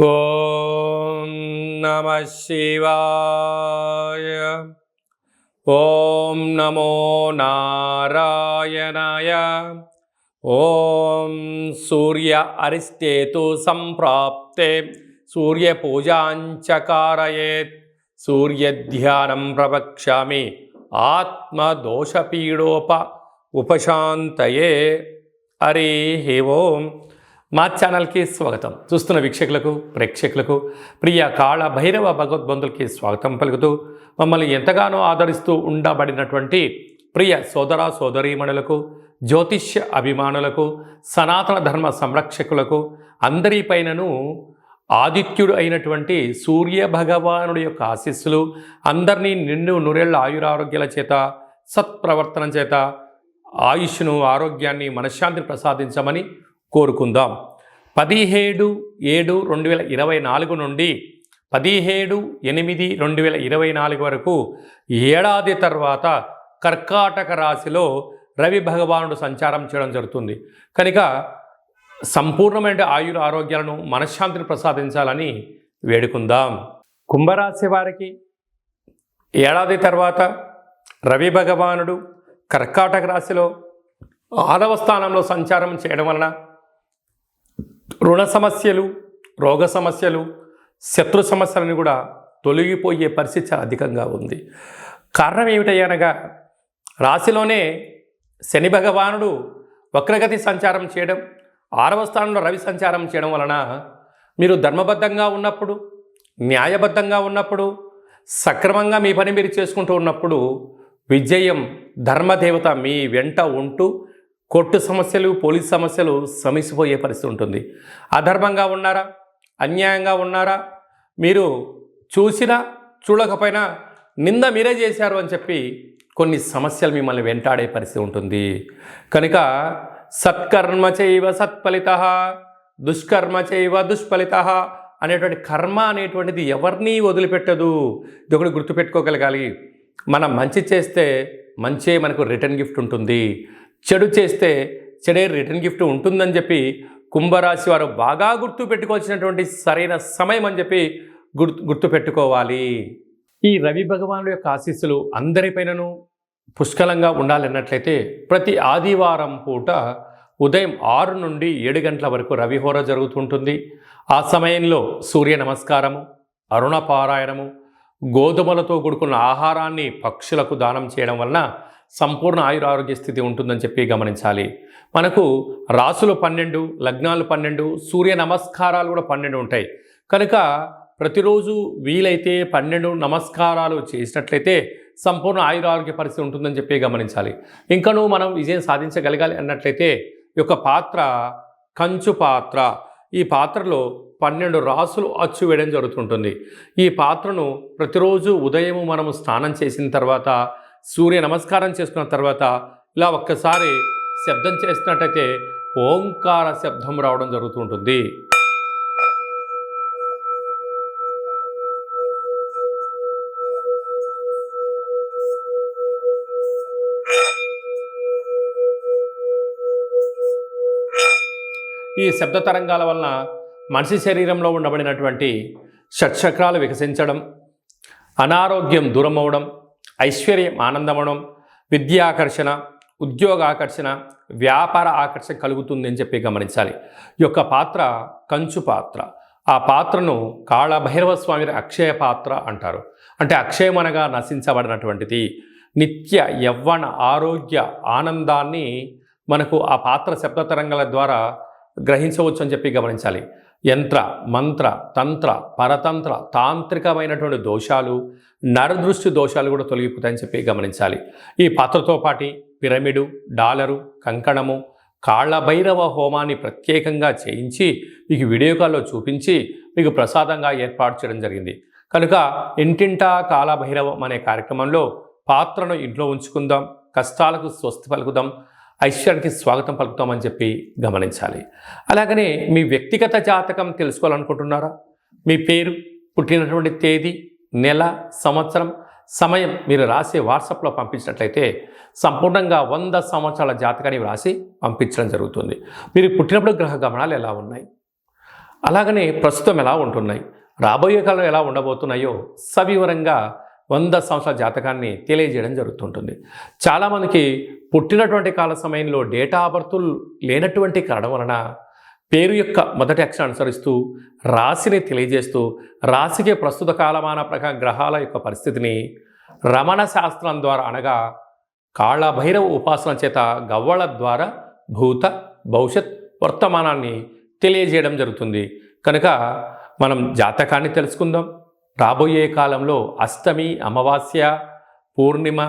ఓం నమః శివాయ. ఓం నమో నారాయణాయ. ఓం సూర్య అరిష్టేతు సంప్రాప్తే సూర్యపూజాంచకారయేత్. సూర్యధ్యానం ప్రవక్ష్యామి ఉపశాంతయే. హరి ఓం. మా ఛానల్కి స్వాగతం. చూస్తున్న వీక్షకులకు ప్రేక్షకులకు ప్రియ కాళ భైరవ భగవద్బంధులకి స్వాగతం పలుకుతూ మమ్మల్ని ఎంతగానో ఆదరిస్తూ ఉండబడినటువంటి ప్రియ సోదర సోదరీమణులకు, జ్యోతిష్య అభిమానులకు, సనాతన ధర్మ సంరక్షకులకు అందరిపైనను ఆదిత్యుడు అయినటువంటి సూర్య భగవానుడి యొక్క ఆశీస్సులు అందరినీ నిండు నూరేళ్ల ఆయురారోగ్యాల చేత, సత్ప్రవర్తన చేత ఆయుష్ను, ఆరోగ్యాన్ని, మనశ్శాంతిని ప్రసాదించమని కోరుకుందాం. 17/7/2024 నుండి 17/8/2024 వరకు ఏడాది తర్వాత కర్కాటక రాశిలో రవి భగవానుడు సంచారం చేయడం జరుగుతుంది. కనుక సంపూర్ణమైన ఆయుర ఆరోగ్యాలను, మనశ్శాంతిని ప్రసాదించాలని వేడుకుందాం. కుంభరాశి వారికి ఏడాది తర్వాత రవి భగవానుడు కర్కాటక రాశిలో 6వ స్థానంలో సంచారం చేయడం వలన రుణ సమస్యలు, రోగ సమస్యలు, శత్రు సమస్యలను కూడా తొలగిపోయే పరిస్థితి చాలా అధికంగా ఉంది. కారణం ఏమిటనగా రాశిలోనే శని భగవానుడు వక్రగతి సంచారం చేయడం, 6వ స్థానంలో రవి సంచారం చేయడం వలన మీరు ధర్మబద్ధంగా ఉన్నప్పుడు, న్యాయబద్ధంగా ఉన్నప్పుడు, సక్రమంగా మీ పని మీరు చేసుకుంటూ ఉన్నప్పుడు విజయం, ధర్మదేవత మీ వెంట ఉంటూ కోర్టు సమస్యలు, పోలీస్ సమస్యలు సమసిపోయే పరిస్థితి ఉంటుంది. అధర్మంగా ఉన్నారా, అన్యాయంగా ఉన్నారా, మీరు చూసినా చూడకపోయినా నింద మీరే చేశారు అని చెప్పి కొన్ని సమస్యలు మిమ్మల్ని వెంటాడే పరిస్థితి ఉంటుంది. కనుక సత్కర్మ చైవ సత్ఫలితః, దుష్కర్మ చైవ దుష్ఫలితః అనేటువంటి కర్మ అనేటువంటిది ఎవరినీ వదిలిపెట్టదు. ఇది ఒకటి గుర్తుపెట్టుకోగలగాలి. మనం మంచి చేస్తే మంచే మనకు రిటర్న్ గిఫ్ట్ ఉంటుంది, చెడు చేస్తే చెడే రిటర్న్ గిఫ్ట్ ఉంటుందని చెప్పి కుంభరాశి వారు బాగా గుర్తుపెట్టుకోవాల్సినటువంటి సరైన సమయం అని చెప్పి గుర్తుపెట్టుకోవాలి. ఈ రవి భగవానుడు యొక్క ఆశీస్సులు అందరిపైనను పుష్కలంగా ఉండాలన్నట్లయితే ప్రతి ఆదివారం పూట ఉదయం 6 నుండి 7 గంటల వరకు రవిహోర జరుగుతుంటుంది. ఆ సమయంలో సూర్య నమస్కారము, అరుణ పారాయణము, గోధుమలతో కూడుకున్న ఆహారాన్ని పక్షులకు దానం చేయడం వలన సంపూర్ణ ఆయురారోగ్య స్థితి ఉంటుందని చెప్పి గమనించాలి. మనకు రాసులు 12, లగ్నాలు 12, సూర్య నమస్కారాలు కూడా 12 ఉంటాయి. కనుక ప్రతిరోజు వీలైతే 12 నమస్కారాలు చేసినట్లయితే సంపూర్ణ ఆయురారోగ్య పరిస్థితి ఉంటుందని చెప్పి గమనించాలి. ఇంకనూ మనం విజయం సాధించగలగాలి అన్నట్లయితే ఈ యొక్క పాత్ర కంచు పాత్ర. ఈ పాత్రలో 12 రాసులు అచ్చు వేయడం జరుగుతుంటుంది. ఈ పాత్రను ప్రతిరోజు ఉదయం మనము స్నానం చేసిన తర్వాత, సూర్య నమస్కారం చేసుకున్న తర్వాత ఇలా ఒక్కసారి శబ్దం చేసినట్టయితే ఓంకార శబ్దం రావడం జరుగుతుంటుంది. ఈ శబ్ద తరంగాల వలన మనిషి శరీరంలో ఉండబడినటువంటి షట్చక్రాలు వికసించడం, అనారోగ్యం దూరం అవడం, ఐశ్వర్యం ఆనందమవడం, విద్యాకర్షణ, ఉద్యోగాకర్షణ, వ్యాపార ఆకర్షణ కలుగుతుంది అని చెప్పి గమనించాలి. ఈ యొక్క పాత్ర కంచు పాత్ర. ఆ పాత్రను కాళభైరవ స్వామి అక్షయ పాత్ర అంటారు. అంటే అక్షయం అనగా నశించబడినటువంటిది. నిత్య యవ్వన ఆరోగ్య ఆనందాన్ని మనకు ఆ పాత్ర శబ్ద తరంగాల ద్వారా గ్రహించవచ్చు అని చెప్పి గమనించాలి. యంత్ర, మంత్ర, తంత్ర, పరతంత్ర, తాంత్రికమైనటువంటి దోషాలు, నరదృష్టి దోషాలు కూడా తొలగిపోతాయని చెప్పి గమనించాలి. ఈ పాత్రతో పాటు పిరమిడు, డాలరు, కంకణము, కాళభైరవ హోమాన్ని ప్రత్యేకంగా చేయించి మీకు వీడియో కాల్లో చూపించి మీకు ప్రసాదంగా ఏర్పాటు చేయడం జరిగింది. కనుక ఇంటింటా కాళభైరవం అనే కార్యక్రమంలో పాత్రను ఇంట్లో ఉంచుకుందాం, కష్టాలకు స్వస్తి పలుకుదాం, ఐశ్వర్యానికి స్వాగతం పలుకుతామని చెప్పి గమనించాలి. అలాగనే మీ వ్యక్తిగత జాతకం తెలుసుకోవాలనుకుంటున్నారా? మీ పేరు, పుట్టినటువంటి తేదీ, నెల, సంవత్సరం, సమయం మీరు రాసి వాట్సాప్లో పంపించినట్లయితే సంపూర్ణంగా 100 సంవత్సరాల జాతకాన్ని రాసి పంపించడం జరుగుతుంది. మీరు పుట్టినప్పుడు గ్రహ గమనాలు ఎలా ఉన్నాయి, అలాగనే ప్రస్తుతం ఎలా ఉంటున్నాయి, రాబోయే కాలం ఎలా ఉండబోతున్నాయో సవివరంగా 100 సంవత్సరాల జాతకాన్ని తెలియజేయడం జరుగుతుంటుంది. చాలామందికి పుట్టినటువంటి కాల సమయంలో డేటా ఆఫ్ బర్త్ లేనటువంటి కారణం వలన పేరు యొక్క మొదటి అక్షరం అనుసరిస్తూ రాశిని తెలియజేస్తూ రాశికి ప్రస్తుత కాలమాన ప్రకారం గ్రహాల యొక్క పరిస్థితిని రమణ శాస్త్రం ద్వారా అనగా కాళభైరవ ఉపాసన చేత గవ్వళ ద్వారా భూత భవిష్యత్ వర్తమానాన్ని తెలియజేయడం జరుగుతుంది. కనుక మనం జాతకాన్ని తెలుసుకుందాం. రాబోయే కాలంలో అష్టమి, అమావాస్య, పూర్ణిమ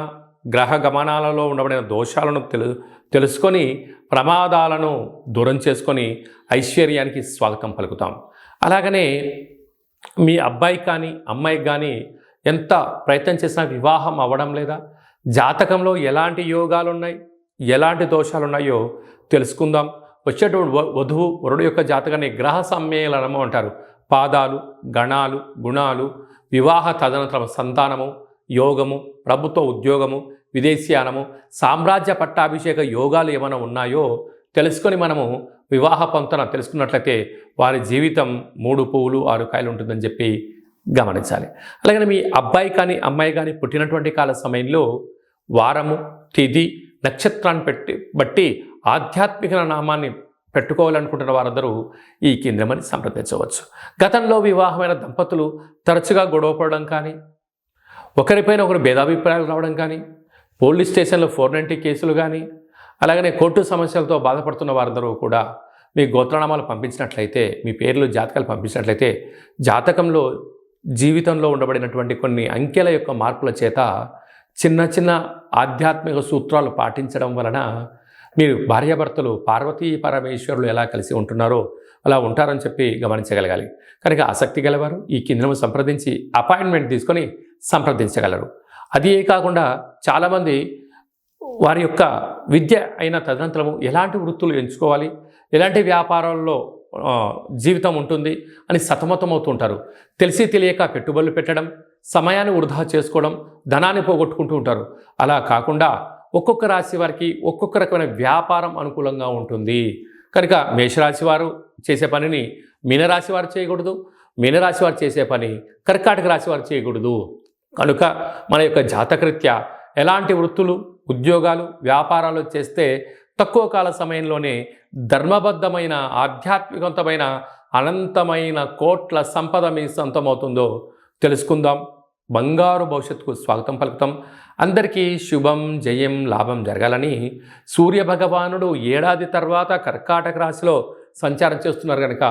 గ్రహ గమనాలలో ఉండబడిన దోషాలను తెలుసుకొని ప్రమాదాలను దూరం చేసుకొని ఐశ్వర్యానికి స్వాగతం పలుకుతాం. అలాగనే మీ అబ్బాయి కానీ అమ్మాయికి కానీ ఎంత ప్రయత్నం చేసినా వివాహం అవ్వడం లేదా, జాతకంలో ఎలాంటి యోగాలు ఉన్నాయి, ఎలాంటి దోషాలు ఉన్నాయో తెలుసుకుందాం. వచ్చేటువంటి వధువు వరుడు యొక్క జాతకాన్ని గ్రహ సమ్మేళనము అంటారు. పాదాలు, గణాలు, గుణాలు, వివాహ తదనంతరం సంతానము, యోగము, ప్రభుత్వ ఉద్యోగము, విదేశీయానము, సామ్రాజ్య పట్టాభిషేక యోగాలు ఏమైనా ఉన్నాయో తెలుసుకొని మనము వివాహ పొంతన తెలుసుకున్నట్లయితే వారి జీవితం 3 పువ్వులు 6 కాయలు ఉంటుందని చెప్పి గమనించాలి. అలాగే మీ అబ్బాయి కానీ అమ్మాయి కానీ పుట్టినటువంటి కాల సమయంలో వారము, తిథి, నక్షత్రాన్ని బట్టి ఆధ్యాత్మిక నామాన్ని పెట్టుకోవాలనుకుంటున్న వారందరూ ఈ కిందమని సంప్రదించవచ్చు. గతంలో వివాహమైన దంపతులు తరచుగా గొడవపడడం కానీ, ఒకరిపైన ఒకరు భేదాభిప్రాయాలు రావడం కానీ, పోలీస్ స్టేషన్లో 490 కేసులు కానీ, అలాగనే కోర్టు సమస్యలతో బాధపడుతున్న వారందరూ కూడా మీ గోత్రనామాలు పంపించినట్లయితే, మీ పేర్లు జాతకాలు పంపించినట్లయితే జాతకంలో జీవితంలో ఉండబడినటువంటి కొన్ని అంకెల యొక్క మార్పుల చేత చిన్న చిన్న ఆధ్యాత్మిక సూత్రాలు పాటించడం వలన మీరు భార్యాభర్తలు పార్వతీ పరమేశ్వరులు ఎలా కలిసి ఉంటున్నారో అలా ఉంటారని చెప్పి గమనించగలగాలి. కనుక ఆసక్తి గలవారు ఈ కిందను సంప్రదించి అపాయింట్మెంట్ తీసుకొని సంప్రదించగలరు. అదే కాకుండా చాలామంది వారి యొక్క విద్య అయిన తదనంతరము ఎలాంటి వృత్తులు ఎంచుకోవాలి, ఎలాంటి వ్యాపారాల్లో జీవితం ఉంటుంది అని సతమతమవుతుంటారు. తెలిసి తెలియక పెట్టుబడులు పెట్టడం, సమయాన్ని వృధా చేసుకోవడం, ధనాన్ని పోగొట్టుకుంటూ ఉంటారు. అలా కాకుండా ఒక్కొక్క రాశి వారికి ఒక్కొక్క రకమైన వ్యాపారం అనుకూలంగా ఉంటుంది. కనుక మేషరాశి వారు చేసే పనిని మీనరాశి వారు చేయకూడదు, మీనరాశి వారు చేసే పని కర్కాటక రాశి వారు చేయకూడదు. కనుక మన యొక్క జాతకరీత్యా ఎలాంటి వృత్తులు, ఉద్యోగాలు, వ్యాపారాలు చేస్తే తక్కువ కాల సమయంలోనే ధర్మబద్ధమైన ఆధ్యాత్మికవంతమైన అనంతమైన కోట్ల సంపద మీ సొంతమవుతుందో తెలుసుకుందాం. బంగారు భవిష్యత్తుకు స్వాగతం పలుకుతాం. అందరికీ శుభం, జయం, లాభం జరగాలని సూర్యభగవానుడు ఏడాది తర్వాత కర్కాటక రాశిలో సంచారం చేస్తున్నారు కనుక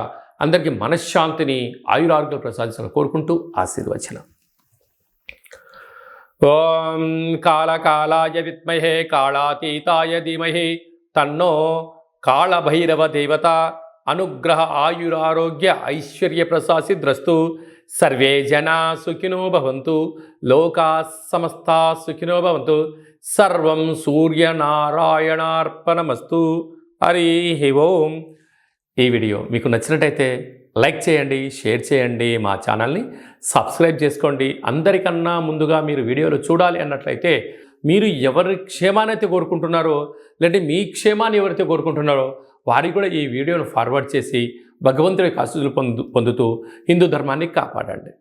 అందరికీ మనశ్శాంతిని, ఆయురారోగ్యాలు ప్రసాదించాలని కోరుకుంటూ ఆశీర్వచనం. ఓం కాళకాలాయ విద్మహే కాళాతీతాయ ధీమహి తన్నో కాళభైరవ దేవత అనుగ్రహ ఆయురారోగ్య ఐశ్వర్య ప్రసాసిద్రస్తు. సర్వే జనా సుఖినో భవంతు, లోకా సమస్తా సుఖినో భవంతు. సర్వం సూర్యనారాయణార్పణమస్తు. హరి ఓం. ఈ వీడియో మీకు నచ్చినట్టయితే లైక్ చేయండి, షేర్ చేయండి, మా ఛానల్ని సబ్స్క్రైబ్ చేసుకోండి. అందరికన్నా ముందుగా మీరు వీడియోలు చూడాలి అన్నట్లయితే మీరు ఎవరి క్షేమాన్ని అయితే కోరుకుంటున్నారో, లేదంటే మీ క్షేమాన్ని ఎవరైతే కోరుకుంటున్నారో వారికి కూడా ఈ వీడియోను ఫార్వర్డ్ చేసి భగవంతుడి ఆశీస్సులు పొందుతూ హిందూ ధర్మాన్ని కాపాడండి.